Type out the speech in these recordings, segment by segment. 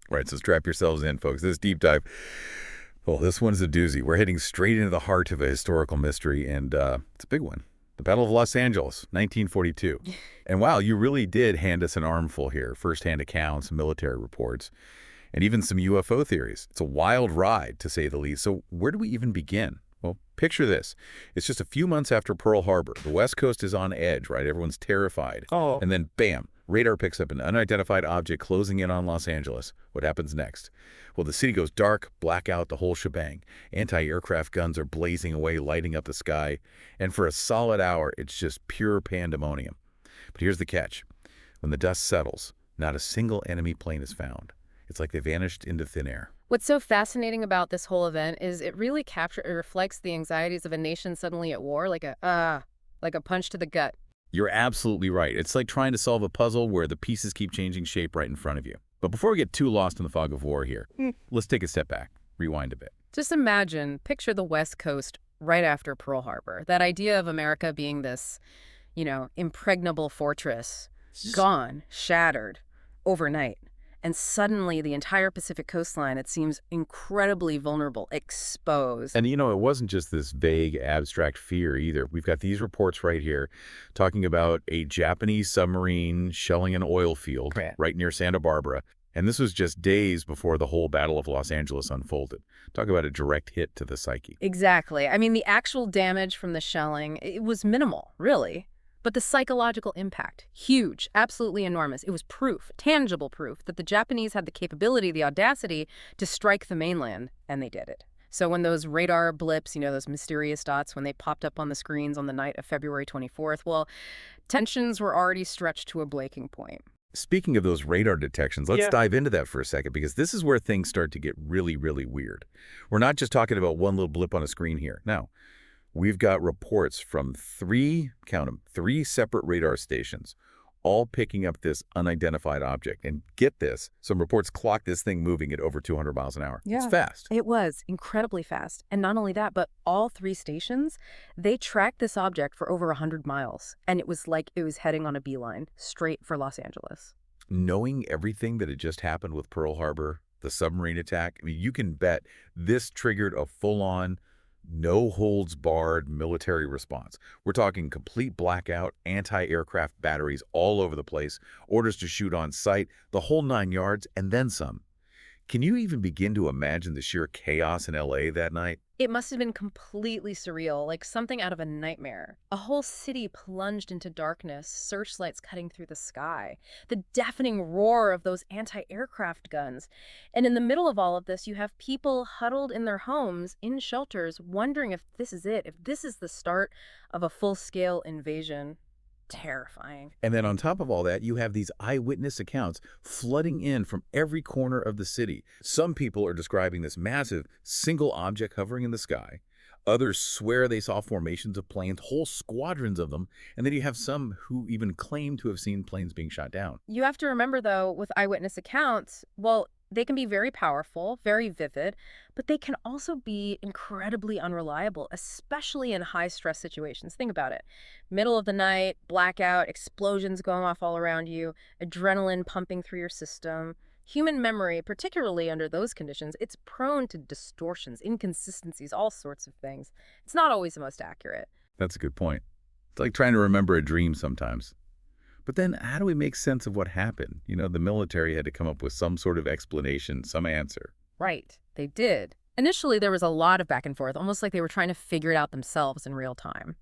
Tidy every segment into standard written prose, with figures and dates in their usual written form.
Right, so strap yourselves in, folks. This deep dive, oh, this one's a doozy. We're heading straight into the heart of a historical mystery, and it's a big one. The Battle of Los Angeles, 1942. And wow, you really did hand us an armful here. First-hand accounts, military reports, and even some UFO theories. It's a wild ride, to say the least. So where do we even begin? Well, picture this. It's just a few months after Pearl Harbor. The West Coast is on edge, right? Everyone's terrified. Oh. And then, bam, radar picks up an unidentified object closing in on Los Angeles. What happens next? Well, the city goes dark, blackout, the whole shebang. Anti-aircraft guns are blazing away, lighting up the sky. And for a solid hour, it's just pure pandemonium. But here's the catch. When the dust settles, not a single enemy plane is found. It's like they vanished into thin air. What's so fascinating about this whole event is it really reflects the anxieties of a nation suddenly at war, like a punch to the gut. You're absolutely right. It's like trying to solve a puzzle where the pieces keep changing shape right in front of you. But before we get too lost in the fog of war here, let's take a step back, rewind a bit. Just picture the West Coast right after Pearl Harbor. That idea of America being this, impregnable fortress, gone, shattered, overnight. And suddenly the entire Pacific coastline, it seems incredibly vulnerable, exposed. And, it wasn't just this vague, abstract fear either. We've got these reports right here talking about a Japanese submarine shelling an oil field right near Santa Barbara. And this was just days before the whole Battle of Los Angeles unfolded. Talk about a direct hit to the psyche. Exactly. I mean, the actual damage from the shelling, it was minimal, really. But the psychological impact, huge, absolutely enormous. It was proof, tangible proof, that the Japanese had the capability, the audacity to strike the mainland, and they did it. So when those radar blips, those mysterious dots, when they popped up on the screens on the night of February 24th, well, tensions were already stretched to a breaking point. Speaking of those radar detections, let's dive into that for a second, because this is where things start to get really, really weird. We're not just talking about one little blip on a screen here. No. We've got reports from three separate radar stations, all picking up this unidentified object. And get this, some reports clock this thing moving at over 200 miles an hour. Yeah, it's fast. It was incredibly fast. And not only that, but all three stations, they tracked this object for over 100 miles. And it was like it was heading on a beeline straight for Los Angeles. Knowing everything that had just happened with Pearl Harbor, the submarine attack, I mean, you can bet this triggered a full-on, no-holds-barred military response. We're talking complete blackout, anti-aircraft batteries all over the place, orders to shoot on sight, the whole 9 yards, and then some. Can you even begin to imagine the sheer chaos in L.A. that night? It must have been completely surreal, like something out of a nightmare. A whole city plunged into darkness, searchlights cutting through the sky, the deafening roar of those anti-aircraft guns. And in the middle of all of this, you have people huddled in their homes, in shelters, wondering if this is it, if this is the start of a full-scale invasion. Terrifying. And then on top of all that, you have these eyewitness accounts flooding in from every corner of the city. Some people are describing this massive single object hovering in the sky. Others swear they saw formations of planes, whole squadrons of them. And then you have some who even claim to have seen planes being shot down. You have to remember, though, with eyewitness accounts, well, they can be very powerful, very vivid, but they can also be incredibly unreliable, especially in high-stress situations. Think about it. Middle of the night, blackout, explosions going off all around you, adrenaline pumping through your system. Human memory, particularly under those conditions, it's prone to distortions, inconsistencies, all sorts of things. It's not always the most accurate. That's a good point. It's like trying to remember a dream sometimes. But then how do we make sense of what happened? The military had to come up with some sort of explanation, some answer. Right. They did. Initially, there was a lot of back and forth, almost like they were trying to figure it out themselves in real time.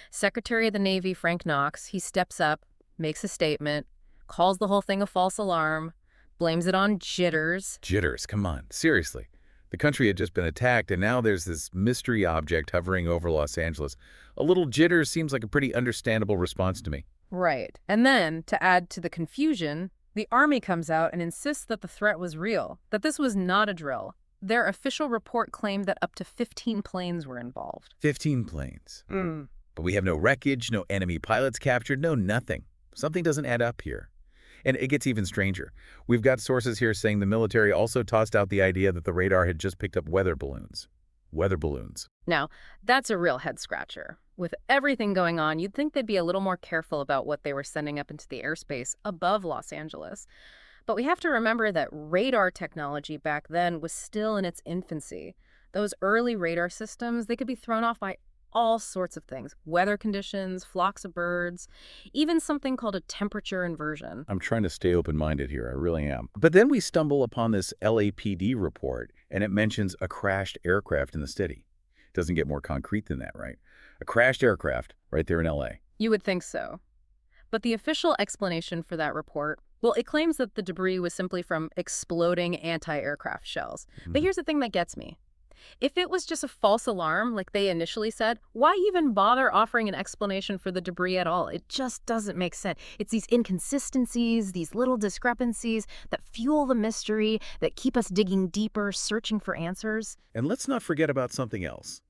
Secretary of the Navy, Frank Knox, he steps up, makes a statement, calls the whole thing a false alarm, blames it on jitters. Jitters, come on, seriously. The country had just been attacked, and now there's this mystery object hovering over Los Angeles. A little jitters seems like a pretty understandable response to me. Right. And then, to add to the confusion, the Army comes out and insists that the threat was real, that this was not a drill. Their official report claimed that up to 15 planes were involved. 15 planes. But we have no wreckage, no enemy pilots captured, no nothing. Something doesn't add up here. And it gets even stranger. We've got sources here saying the military also tossed out the idea that the radar had just picked up weather balloons. Weather balloons. Now, that's a real head-scratcher. With everything going on, you'd think they'd be a little more careful about what they were sending up into the airspace above Los Angeles. But we have to remember that radar technology back then was still in its infancy. Those early radar systems, they could be thrown off by all sorts of things. Weather conditions, flocks of birds, even something called a temperature inversion. I'm trying to stay open-minded here. I really am. But then we stumble upon this LAPD report, and it mentions a crashed aircraft in the city. Doesn't get more concrete than that, right? A crashed aircraft right there in LA. You would think so. But the official explanation for that report, well, it claims that the debris was simply from exploding anti-aircraft shells. But here's the thing that gets me. If it was just a false alarm, like they initially said, why even bother offering an explanation for the debris at all? It just doesn't make sense. It's these inconsistencies, these little discrepancies that fuel the mystery, that keep us digging deeper, searching for answers. And let's not forget about something else.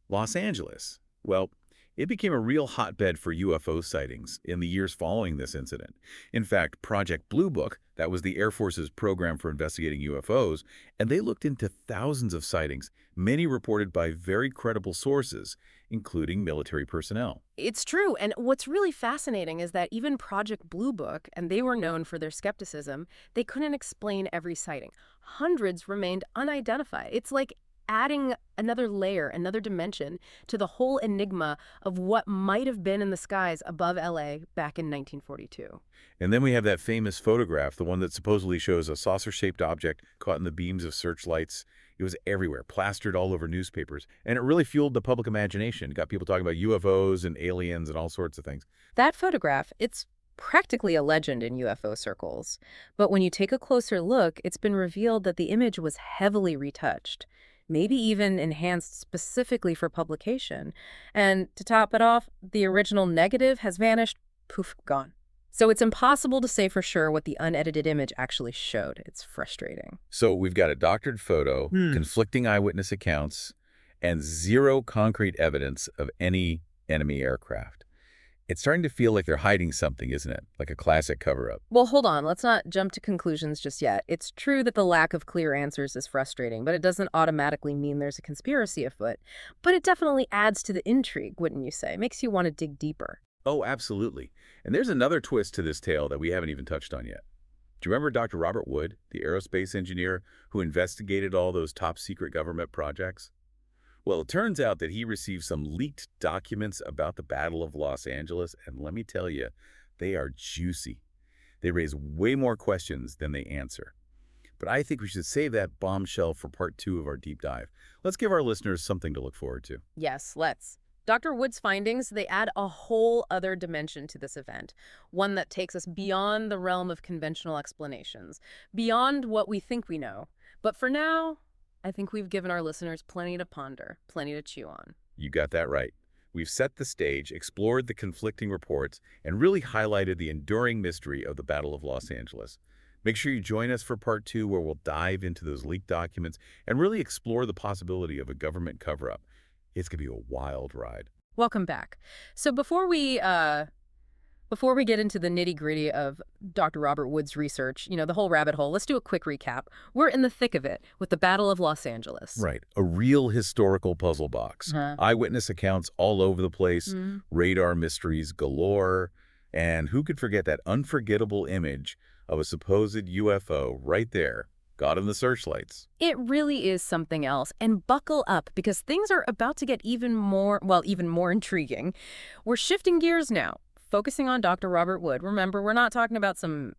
Los Angeles. Well, it became a real hotbed for UFO sightings in the years following this incident. In fact, Project Blue Book, that was the Air Force's program for investigating UFOs, and they looked into thousands of sightings, many reported by very credible sources, including military personnel. It's true. And what's really fascinating is that even Project Blue Book, and they were known for their skepticism, they couldn't explain every sighting. Hundreds remained unidentified. It's like adding another layer, another dimension to the whole enigma of what might have been in the skies above LA back in 1942. And then we have that famous photograph, the one that supposedly shows a saucer-shaped object caught in the beams of searchlights. It was everywhere, plastered all over newspapers, and it really fueled the public imagination. It got people talking about UFOs and aliens and all sorts of things. That photograph, it's practically a legend in UFO circles. But when you take a closer look, it's been revealed that the image was heavily retouched, maybe even enhanced specifically for publication. And to top it off, the original negative has vanished, poof, gone. So it's impossible to say for sure what the unedited image actually showed. It's frustrating. So we've got a doctored photo, conflicting eyewitness accounts, and zero concrete evidence of any enemy aircraft. It's starting to feel like they're hiding something, isn't it? Like a classic cover-up. Well, hold on. Let's not jump to conclusions just yet. It's true that the lack of clear answers is frustrating, but it doesn't automatically mean there's a conspiracy afoot. But it definitely adds to the intrigue, wouldn't you say? It makes you want to dig deeper. Oh, absolutely. And there's another twist to this tale that we haven't even touched on yet. Do you remember Dr. Robert Wood, the aerospace engineer who investigated all those top-secret government projects? Well, it turns out that he received some leaked documents about the Battle of Los Angeles, and let me tell you, they are juicy. They raise way more questions than they answer. But I think we should save that bombshell for part 2 of our deep dive. Let's give our listeners something to look forward to. Yes, let's. Dr. Wood's findings, they add a whole other dimension to this event, one that takes us beyond the realm of conventional explanations, beyond what we think we know. But for now, I think we've given our listeners plenty to ponder, plenty to chew on. You got that right. We've set the stage, explored the conflicting reports, and really highlighted the enduring mystery of the Battle of Los Angeles. Make sure you join us for part 2, where we'll dive into those leaked documents and really explore the possibility of a government cover-up. It's going to be a wild ride. Welcome back. So before we get into the nitty-gritty of Dr. Robert Wood's research, the whole rabbit hole, let's do a quick recap. We're in the thick of it with the Battle of Los Angeles. Right. A real historical puzzle box. Eyewitness accounts all over the place, radar mysteries galore, and who could forget that unforgettable image of a supposed UFO right there, got in the searchlights. It really is something else. And buckle up, because things are about to get even more intriguing. We're shifting gears now, focusing on Dr. Robert Wood. Remember, we're not talking about some,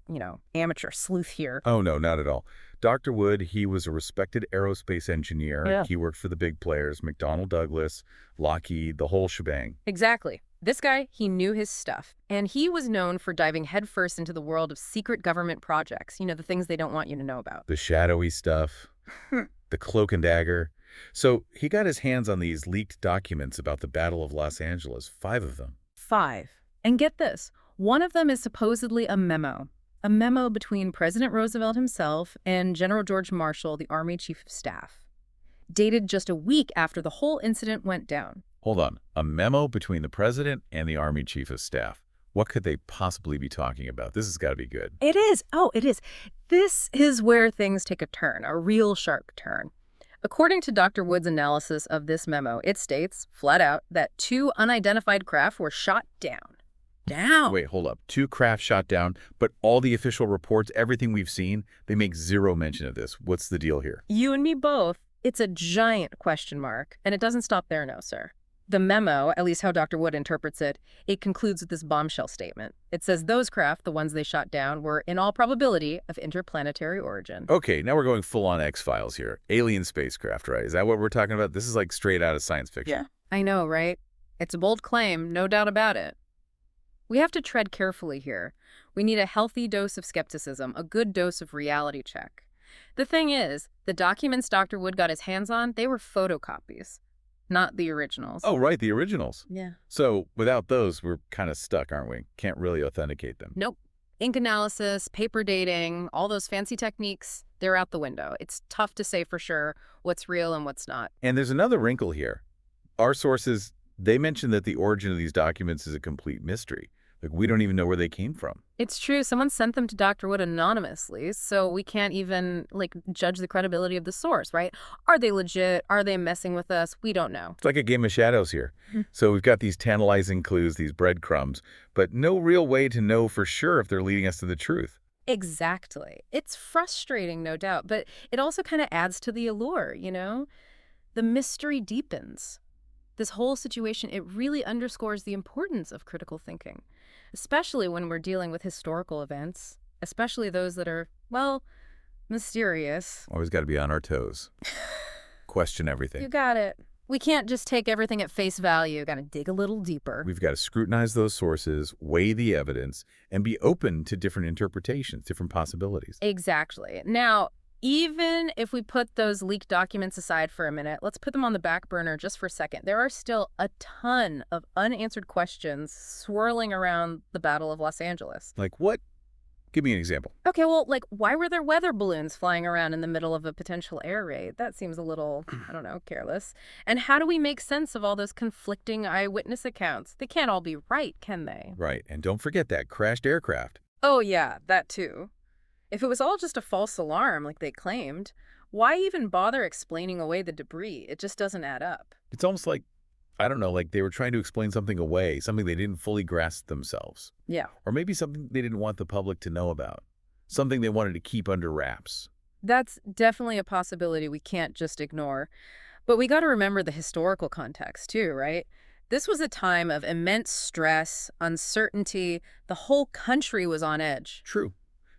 amateur sleuth here. Oh, no, not at all. Dr. Wood, he was a respected aerospace engineer. Yeah. He worked for the big players, McDonnell Douglas, Lockheed, the whole shebang. Exactly. This guy, he knew his stuff. And he was known for diving headfirst into the world of secret government projects, the things they don't want you to know about. The shadowy stuff, the cloak and dagger. So he got his hands on these leaked documents about the Battle of Los Angeles, 5 of them. 5. And get this, one of them is supposedly a memo between President Roosevelt himself and General George Marshall, the Army Chief of Staff, dated just a week after the whole incident went down. Hold on. A memo between the president and the Army Chief of Staff. What could they possibly be talking about? This has got to be good. It is. Oh, it is. This is where things take a turn, a real sharp turn. According to Dr. Wood's analysis of this memo, it states, flat out, that 2 unidentified craft were shot down. down. Wait, hold up. 2 craft shot down, but all the official reports, everything we've seen, they make zero mention of this. What's the deal here? You and me both. It's a giant question mark, and it doesn't stop there, no, sir. The memo, at least how Dr. Wood interprets it, it concludes with this bombshell statement. It says those craft, the ones they shot down, were in all probability of interplanetary origin. Okay, now we're going full-on X-Files here. Alien spacecraft, right? Is that what we're talking about? This is like straight out of science fiction. Yeah. I know, right? It's a bold claim, no doubt about it. We have to tread carefully here. We need a healthy dose of skepticism, a good dose of reality check. The thing is, the documents Dr. Wood got his hands on, they were photocopies, not the originals. Oh, right, the originals. Yeah. So without those, we're kind of stuck, aren't we? Can't really authenticate them. Nope. Ink analysis, paper dating, all those fancy techniques, they're out the window. It's tough to say for sure what's real and what's not. And there's another wrinkle here. Our sources, they mention that the origin of these documents is a complete mystery. Like, we don't even know where they came from. It's true. Someone sent them to Dr. Wood anonymously, so we can't even, judge the credibility of the source, right? Are they legit? Are they messing with us? We don't know. It's like a game of shadows here. So we've got these tantalizing clues, these breadcrumbs, but no real way to know for sure if they're leading us to the truth. Exactly. It's frustrating, no doubt, but it also kind of adds to the allure, you know? The mystery deepens. This whole situation, it really underscores the importance of critical thinking, especially when we're dealing with historical events, especially those that are, well, mysterious. Always got to be on our toes. Question You everything. got it. We can't just take everything at face value. Got to dig a little deeper. We've got to scrutinize those sources, weigh the evidence, and be open to different interpretations, different possibilities. Exactly. Now, even if we put those leaked documents aside for a minute, let's put them on the back burner just for a second. There are still a ton of unanswered questions swirling around the Battle of Los Angeles. Like what? Give me an example. Okay, well, why were there weather balloons flying around in the middle of a potential air raid? That seems a little, I don't know, careless. And how do we make sense of all those conflicting eyewitness accounts? They can't all be right, can they? Right, and don't forget that crashed aircraft. Oh, yeah, that too. If it was all just a false alarm like they claimed, why even bother explaining away the debris? It just doesn't add up. It's almost like, I don't know, like they were trying to explain something away, something they didn't fully grasp themselves. Yeah. Or maybe something they didn't want the public to know about. Something they wanted to keep under wraps. That's definitely a possibility we can't just ignore. But we got to remember the historical context too, right? This was a time of immense stress, uncertainty. The whole country was on edge. True.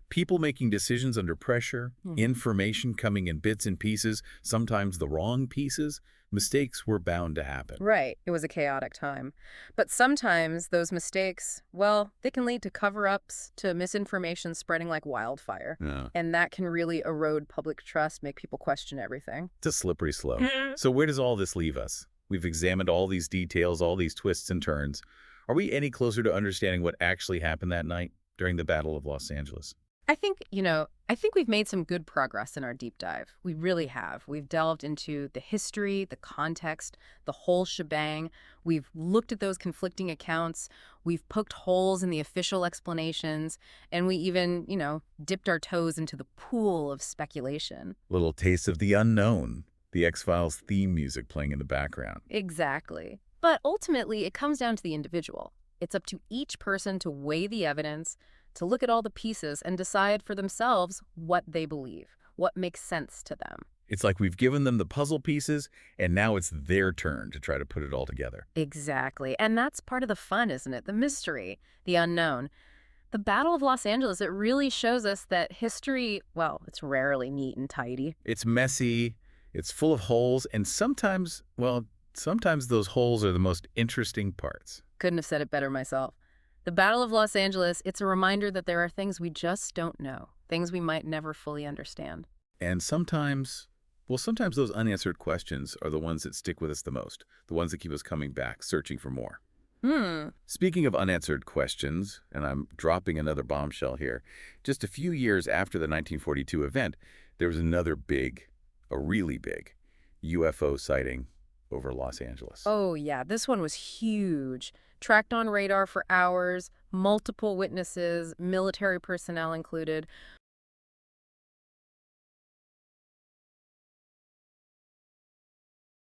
People making decisions under pressure, information coming in bits and pieces, sometimes the wrong pieces. Mistakes were bound to happen. Right. It was a chaotic time. But sometimes those mistakes, well, they can lead to cover-ups, to misinformation spreading like wildfire. Yeah. And that can really erode public trust, make people question everything. It's a slippery slope. So where does all this leave us? We've examined all these details, all these twists and turns. Are we any closer to understanding what actually happened that night during the Battle of Los Angeles? I think we've made some good progress in our deep dive. We really have. We've delved into the history, the context, the whole shebang. We've looked at those conflicting accounts. We've poked holes in the official explanations. And we even, dipped our toes into the pool of speculation. Little taste of the unknown. The X-Files theme music playing in the background. Exactly. But ultimately, it comes down to the individual. It's up to each person to weigh the evidence, to look at all the pieces and decide for themselves what they believe, what makes sense to them. It's like we've given them the puzzle pieces, and now it's their turn to try to put it all together. Exactly. And that's part of the fun, isn't it? The mystery, the unknown. The Battle of Los Angeles, it really shows us that history, well, it's rarely neat and tidy. It's messy, it's full of holes, and sometimes those holes are the most interesting parts. Couldn't have said it better myself. The Battle of Los Angeles, it's a reminder that there are things we just don't know, things we might never fully understand. And sometimes those unanswered questions are the ones that stick with us the most, the ones that keep us coming back, searching for more. Speaking of unanswered questions, and I'm dropping another bombshell here, just a few years after the 1942 event, there was another a really big UFO sighting over Los Angeles. Oh, yeah, this one was huge. Tracked on radar for hours, multiple witnesses, military personnel included.